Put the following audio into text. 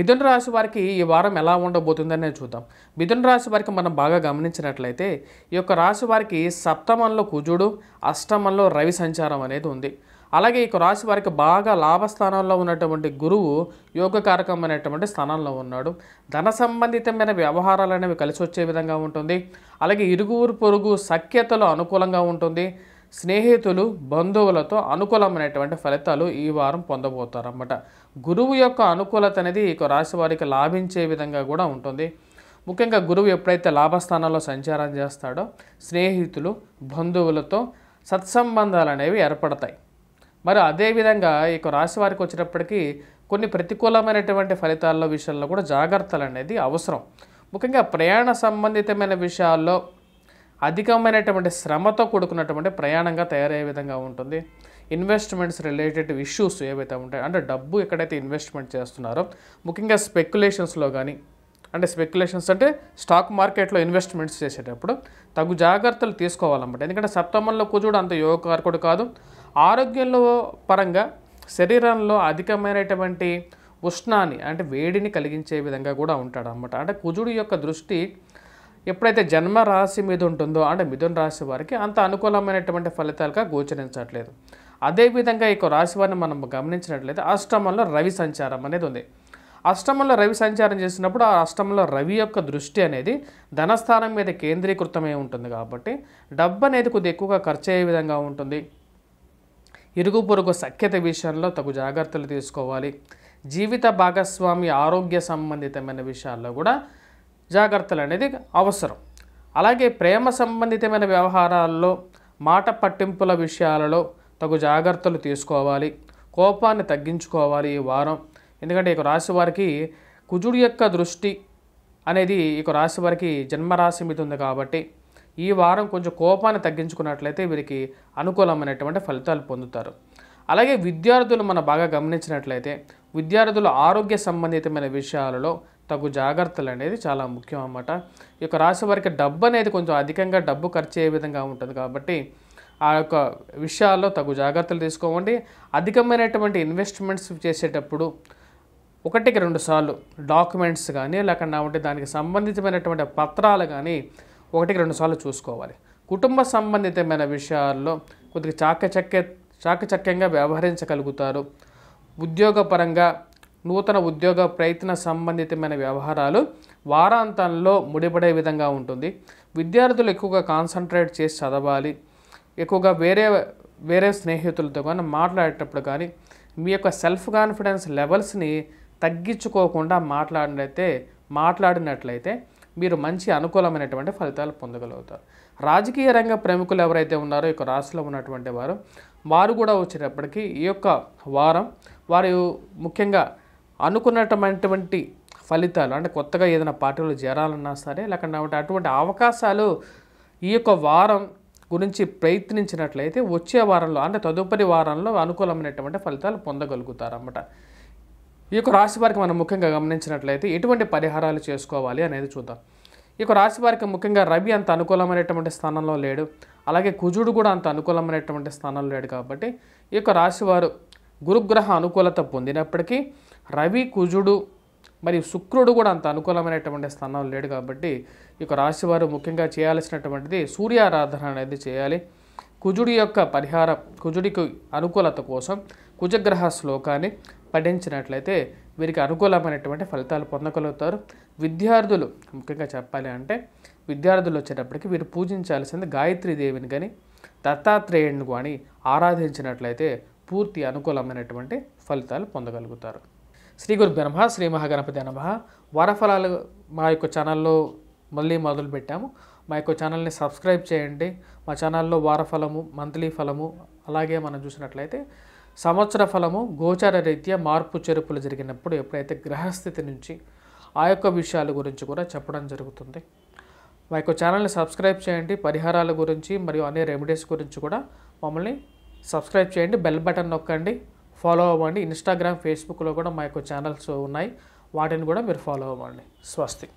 మిథున రాశి వారికి ఈ వారం ఎలా ఉండబోతుందని చూద్దాం. మిథున రాశి వారికి మనం బాగా గమనించినట్లయితే ఈ యొక్క రాశి వారికి సప్తమంలో కుజుడు, అష్టమంలో రవి సంచారం అనేది ఉంది. అలాగే ఈ రాశి వారికి బాగా లాభస్థానంలో ఉన్నటువంటి గురువు యోగకారకమైనటువంటి స్థానంలో ఉన్నాడు. ధన సంబంధితమైన వ్యవహారాలు అనేవి కలిసి వచ్చే విధంగా ఉంటుంది. అలాగే ఇరుగురు పొరుగు సఖ్యతలో అనుకూలంగా ఉంటుంది. స్నేహితులు బంధువులతో అనుకూలమైనటువంటి ఫలితాలు ఈ వారం పొందబోతారన్నమాట. గురువు యొక్క అనుకూలత అనేది ఈ రాశి వారికి లాభించే విధంగా కూడా ఉంటుంది. ముఖ్యంగా గురువు ఎప్పుడైతే లాభస్థానంలో సంచారం చేస్తాడో స్నేహితులు బంధువులతో సత్సంబంధాలు అనేవి ఏర్పడతాయి. మరి అదేవిధంగా ఈ రాశి వారికి వచ్చేటప్పటికీ కొన్ని ప్రతికూలమైనటువంటి ఫలితాల విషయాల్లో కూడా జాగ్రత్తలు అనేది అవసరం. ముఖ్యంగా ప్రయాణ సంబంధితమైన విషయాల్లో అధికమైనటువంటి శ్రమతో కూడుకున్నటువంటి ప్రయాణంగా తయారయ్యే విధంగా ఉంటుంది. ఇన్వెస్ట్మెంట్స్ రిలేటెడ్ ఇష్యూస్ ఏవైతే ఉంటాయో, అంటే డబ్బు ఎక్కడైతే ఇన్వెస్ట్మెంట్ చేస్తున్నారో ముఖ్యంగా స్పెక్యులేషన్స్లో కానీ, అంటే స్పెక్యులేషన్స్ అంటే స్టాక్ మార్కెట్లో ఇన్వెస్ట్మెంట్స్ చేసేటప్పుడు తగు జాగ్రత్తలు తీసుకోవాలన్నమాట. ఎందుకంటే సప్తమంలో కుజుడు అంత యోగకారకుడు కాదు. ఆరోగ్యంలో పరంగా శరీరంలో అధికమైనటువంటి ఉష్ణాన్ని అంటే వేడిని కలిగించే విధంగా కూడా ఉంటాడు అన్నమాట. అంటే కుజుడు యొక్క దృష్టి ఎప్పుడైతే జన్మ రాశి మీద ఉంటుందో అంటే మిథున రాశి వారికి అంత అనుకూలమైనటువంటి ఫలితాలుగా గోచరించట్లేదు. అదేవిధంగా ఈ రాశి వారిని మనం గమనించినట్లయితే అష్టమంలో రవి సంచారం అనేది ఉంది. అష్టమంలో రవి సంచారం చేసినప్పుడు ఆ అష్టమంలో రవి యొక్క దృష్టి అనేది ధనస్థానం మీద కేంద్రీకృతమై ఉంటుంది. కాబట్టి డబ్బు అనేది కొద్దిగా ఎక్కువగా ఖర్చు అయ్యే విధంగా ఉంటుంది. ఇరుగు పొరుగు సఖ్యత విషయంలో తగు జాగ్రత్తలు తీసుకోవాలి. జీవిత భాగస్వామి ఆరోగ్య సంబంధితమైన విషయాల్లో కూడా జాగ్రత్తలు అనేది అవసరం. అలాగే ప్రేమ సంబంధితమైన వ్యవహారాల్లో మాట పట్టింపుల విషయాలలో తగు జాగ్రత్తలు తీసుకోవాలి. కోపాన్ని తగ్గించుకోవాలి ఈ వారం. ఎందుకంటే ఈ రాశి వారికి కుజుడు యొక్క దృష్టి అనేది ఈ రాశి వారికి జన్మరాశి మీద ఉంది. కాబట్టి ఈ వారం కొంచెం కోపాన్ని తగ్గించుకున్నట్లయితే వీరికి అనుకూలమైనటువంటి ఫలితాలు పొందుతారు. అలాగే విద్యార్థులు మనం బాగా గమనించినట్లయితే విద్యార్థుల ఆరోగ్య సంబంధితమైన విషయాలలో తగు జాగ్రత్తలు అనేది చాలా ముఖ్యం అన్నమాట. ఈ యొక్క రాశి వారికి డబ్బు అనేది కొంచెం అధికంగా డబ్బు ఖర్చు అయ్యే విధంగా ఉంటుంది. కాబట్టి ఆ యొక్క విషయాల్లో తగు జాగ్రత్తలు తీసుకోవండి. అధికమైనటువంటి ఇన్వెస్ట్మెంట్స్ చేసేటప్పుడు 1-2 సార్లు డాక్యుమెంట్స్ కానీ లేకుండా దానికి సంబంధితమైనటువంటి పత్రాలు కానీ 1-2 సార్లు చూసుకోవాలి. కుటుంబ సంబంధితమైన విషయాల్లో కొద్దిగా చాకచక్యంగా వ్యవహరించగలుగుతారు. ఉద్యోగపరంగా నూతన ఉద్యోగ ప్రయత్న సంబంధితమైన వ్యవహారాలు వారాంతంలో ముడిపడే విధంగా ఉంటుంది. విద్యార్థులు ఎక్కువగా కాన్సన్ట్రేట్ చేసి చదవాలి. ఎక్కువగా వేరే స్నేహితులతో కానీ మాట్లాడేటప్పుడు కానీ మీ యొక్క సెల్ఫ్ కాన్ఫిడెన్స్ లెవెల్స్ని తగ్గించుకోకుండా మాట్లాడినట్లయితే మీరు మంచి అనుకూలమైనటువంటి ఫలితాలు పొందగలుగుతారు. రాజకీయ రంగ ప్రముఖులు ఎవరైతే ఉన్నారో ఈ రాశిలో ఉన్నటువంటి వారు కూడా వచ్చేటప్పటికీ ఈ యొక్క వారం వారు ముఖ్యంగా అనుకున్నటువంటి ఫలితాలు అంటే కొత్తగా ఏదైనా పార్టీలో చేరాలన్నా సరే లేకుండా అటువంటి అవకాశాలు ఈ యొక్క వారం గురించి ప్రయత్నించినట్లయితే వచ్చే వారంలో అంటే తదుపరి వారంలో అనుకూలమైనటువంటి ఫలితాలు పొందగలుగుతారన్నమాట. ఈ యొక్క రాశి వారికి మనం ముఖ్యంగా గమనించినట్లయితే ఎటువంటి పరిహారాలు చేసుకోవాలి అనేది చూద్దాం. ఈ యొక్క రాశి వారికి ముఖ్యంగా రవి అంత అనుకూలమైనటువంటి స్థానంలో లేడు. అలాగే కుజుడు కూడా అంత అనుకూలమైనటువంటి స్థానంలో లేడు. కాబట్టి ఈ యొక్క రాశి వారు గురుగ్రహ అనుకూలత పొందినప్పటికీ రవి కుజుడు మరియు శుక్రుడు కూడా అంత అనుకూలమైనటువంటి స్థానంలో లేడు. కాబట్టి ఈ యొక్క రాశి వారు ముఖ్యంగా చేయాల్సినటువంటిది సూర్యారాధన అనేది చేయాలి. కుజుడి యొక్క పరిహారం కుజుడికి అనుకూలత కోసం కుజగ్రహ శ్లోకాన్ని పఠించినట్లయితే వీరికి అనుకూలమైనటువంటి ఫలితాలు పొందగలుగుతారు. విద్యార్థులు ముఖ్యంగా చెప్పాలి అంటే విద్యార్థులు వచ్చేటప్పటికి వీరు పూజించాల్సింది గాయత్రీదేవిని కానీ దత్తాత్రేయుని కానీ ఆరాధించినట్లయితే పూర్తి అనుకూలమైనటువంటి ఫలితాలు పొందగలుగుతారు. శ్రీ గురుభ్యో నమః. శ్రీ మహాగణపతి నమః. వారఫలాలు మా యొక్క ఛానల్లో మళ్ళీ మొదలు పెట్టాము. మా యొక్క ఛానల్ని సబ్స్క్రైబ్ చేయండి. మా ఛానల్లో వారఫలము, మంత్లీ ఫలము, అలాగే మనం చూసినట్లయితే సంవత్సర ఫలము, గోచార రీత్యా మార్పు చెరుపులు జరిగినప్పుడు ఎప్పుడైతే గ్రహస్థితి నుంచి ఆ యొక్క విషయాల గురించి కూడా చెప్పడం జరుగుతుంది. మా యొక్క ఛానల్ని సబ్స్క్రైబ్ చేయండి. పరిహారాల గురించి మరియు అనే రెమెడీస్ గురించి కూడా మమ్మల్ని సబ్స్క్రైబ్ చేయండి. బెల్ బటన్ నొక్కండి, ఫాలో అవ్వండి. ఇన్స్టాగ్రామ్, ఫేస్బుక్లో కూడా మా యొక్క ఛానల్స్ ఉన్నాయి. వాటిని కూడా మీరు ఫాలో అవ్వండి. స్వస్తి.